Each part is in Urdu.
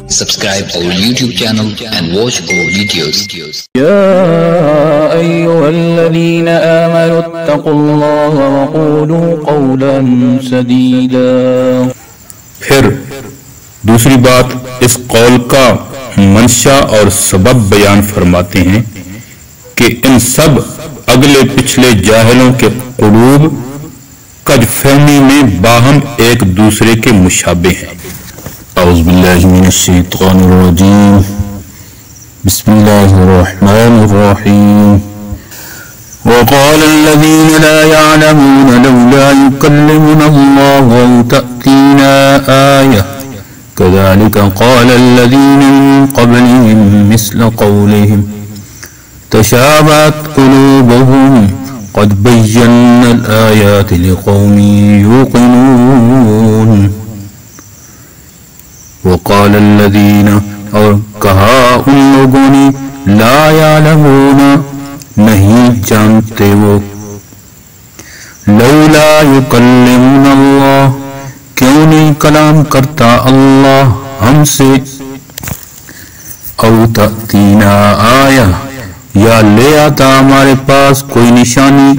Subscribe our YouTube channel and watch our videos. يا أيها الذين آمنوا اتقوا الله وقولوا قولا سديدا. پھر دوسری بات اس قول کا منشا اور سبب بیان فرماتے ہیں کہ ان سب اگلے پچھلے جاہلوں کے قلوب کج فہمی میں باہم ایک دوسرے کے مشابہ ہیں۔ اعوذ باللہ من الشیطان الرجیم، بسم اللہ الرحمن الرحیم۔ وقال الذين لا يعلمون لولا يكلمنا الله أو تأتينا آية كذلك قال الذين من قبلهم مثل قولهم تشابهت قلوبهم قد بينا الآيات لقوم يوقنون۔ وقال الذين، اور کہا ان لوگوں نے، لا يعلمون، نہیں جانتے وہ، لولا يكلمنا اللہ، کیوں نہیں کلام کرتا اللہ ہم سے، او تأتینا آیہ، یا لے آتا ہمارے پاس کوئی نشانی،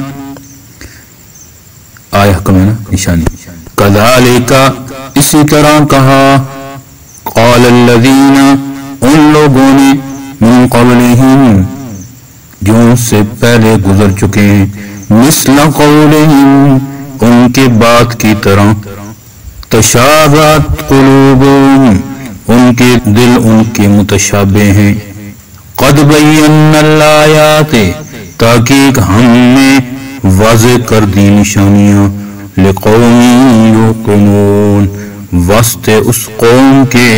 آیہ کا معنی نشانی، کذالک، اسی طرح کہا، قال الذین، ان لوگوں نے، من قبلہم، جو ان سے پہلے گزر چکے ہیں، مثل قولہم، ان کے بات کی طرح، تشابہت قلوبہم، ان کے دل ان کے متشابہ ہیں، قد بینا الآیات، تحقیق ہم نے واضح کر دی نشانیاں، لقوم یوقنون، واسطے اس قوم کے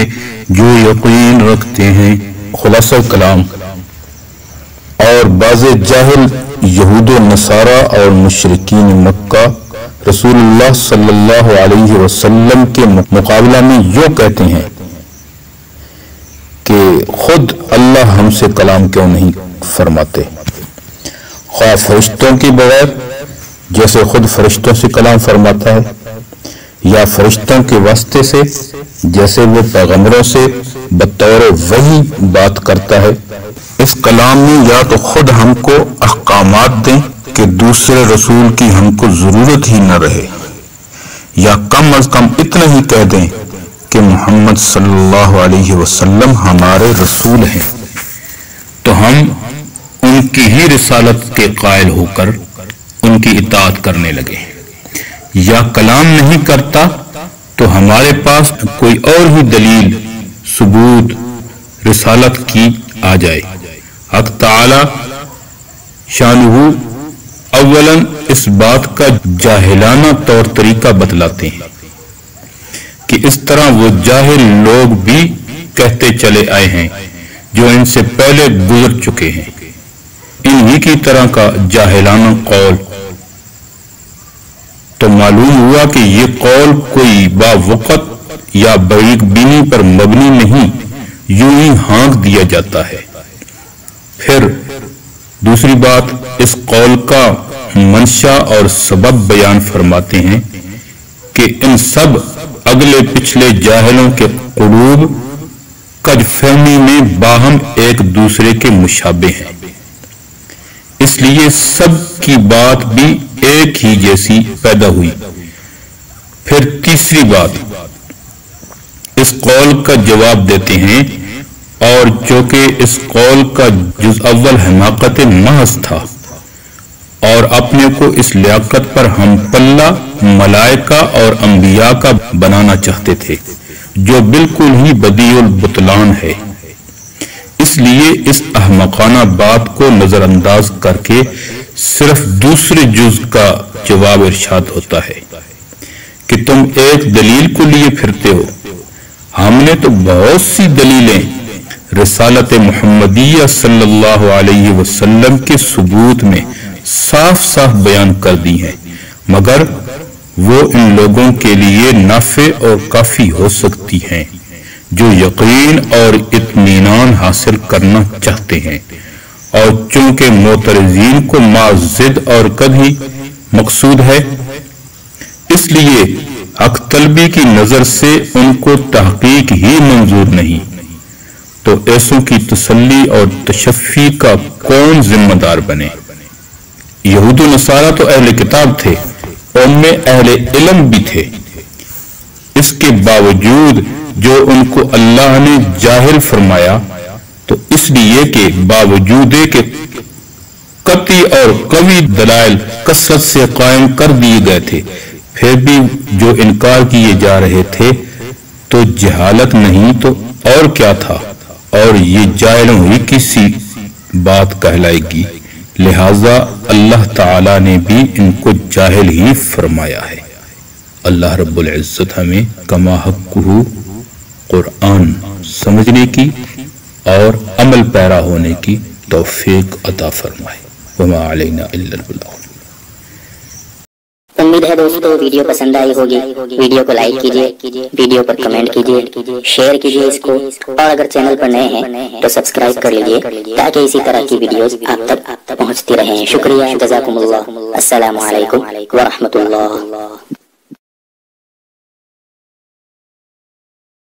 جو یقین رکھتے ہیں۔ خلاصہ کلام، اور بعض جاہل یہود و نصارہ اور مشرکین مکہ رسول اللہ صلی اللہ علیہ وسلم کے مقابلہ میں یوں کہتے ہیں کہ خود اللہ ہم سے کلام کیوں نہیں فرماتے، خواہ فرشتوں کے بغیر، جیسے خود فرشتوں سے کلام فرماتا ہے، یا فرشتوں کے واسطے سے، جیسے وہ پیغمبروں سے بطور وحی بات کرتا ہے۔ اس کلام میں یا تو خود ہم کو احکامات دیں کہ دوسرے رسول کی ہم کو ضرورت ہی نہ رہے، یا کم از کم اتنا ہی کہہ دیں کہ محمد صلی اللہ علیہ وسلم ہمارے رسول ہیں، تو ہم ان کی ہی رسالت کے قائل ہو کر ان کی اطاعت کرنے لگے، یا کلام نہیں کرتا تو ہمارے پاس کوئی اور ہی دلیل ثبوت رسالت کی آ جائے۔ حق تعالی شانہ اولاً اس بات کا جاہلانہ طور طریقہ بتلاتے ہیں کہ اس طرح وہ جاہل لوگ بھی کہتے چلے آئے ہیں جو ان سے پہلے گزر چکے ہیں، انہی کی طرح کا جاہلانہ قول۔ تو معلوم ہوا کہ یہ قول کوئی باوقت یا باریک بینی پر مبنی نہیں، یوں ہی ہانک دیا جاتا ہے۔ پھر دوسری بات اس قول کا منشا اور سبب بیان فرماتے ہیں کہ ان سب اگلے پچھلے جاہلوں کے قلوب کج فہمی میں باہم ایک دوسرے کے مشابہ ہیں، اس لیے سب کی بات بھی ایک ہی جیسی پیدا ہوئی۔ پھر تیسری بات اس قول کا جواب دیتے ہیں، اور جو کہ اس قول کا جز اول حماقت محض تھا، اور اپنے کو اس لیاقت پر ہم پلہ ملائکہ اور انبیاء کا بنانا چاہتے تھے، جو بالکل ہی بدیع البطلان ہے۔ اس لیے اس احمقانہ بات کو نظر انداز کر کے صرف دوسرے جز کا جواب ارشاد ہوتا ہے کہ تم ایک دلیل کو لیے پھرتے ہو، ہم نے تو بہت سی دلیلیں رسالت محمدیہ صلی اللہ علیہ وسلم کے ثبوت میں صاف صاف بیان کر دی ہیں، مگر وہ ان لوگوں کے لیے نافع اور کافی ہو سکتی ہیں جو یقین اور اطمینان حاصل کرنا چاہتے ہیں، اور چونکہ معترضین کو ما ضد اور کدھی مقصود ہے، اس لیے حق طلبی کی نظر سے ان کو تحقیق ہی منظور نہیں۔ تو ایسوں کی تسلی اور تشفی کا کون ذمہ دار بنے؟ یہود و نصارہ تو اہل کتاب تھے اور ان میں اہل علم بھی تھے، اس کے باوجود جو ان کو اللہ نے جاہل فرمایا تو اس لیے کہ باوجود کہ قطعی اور قوی دلائل کثرت سے قائم کر دیے گئے تھے، پھر بھی جو انکار کیے جا رہے تھے تو جہالت نہیں تو اور کیا تھا، اور یہ جاہلوں ہی کسی بات کہلائے گی، لہذا اللہ تعالی نے بھی ان کو جاہل ہی فرمایا ہے۔ اللہ رب العزت ہمیں کما حقہ قرآن سمجھنے کی اور عمل پیرا ہونے کی توفیق عطا فرمائے۔ وما علینا الا البلاغ۔ امید ہے دوستو ویڈیو پسند آئی ہوگی، ویڈیو کو لائک کیجئے، ویڈیو پر کمنٹ کیجئے، شیئر کیجئے اس کو، اور اگر چینل پر نئے ہیں تو سبسکرائب کر لیجئے تاکہ اسی طرح کی ویڈیوز آپ تک پہنچتی رہیں۔ شکریہ، جزاکم اللہ، السلام علیکم ورحمۃ اللہ۔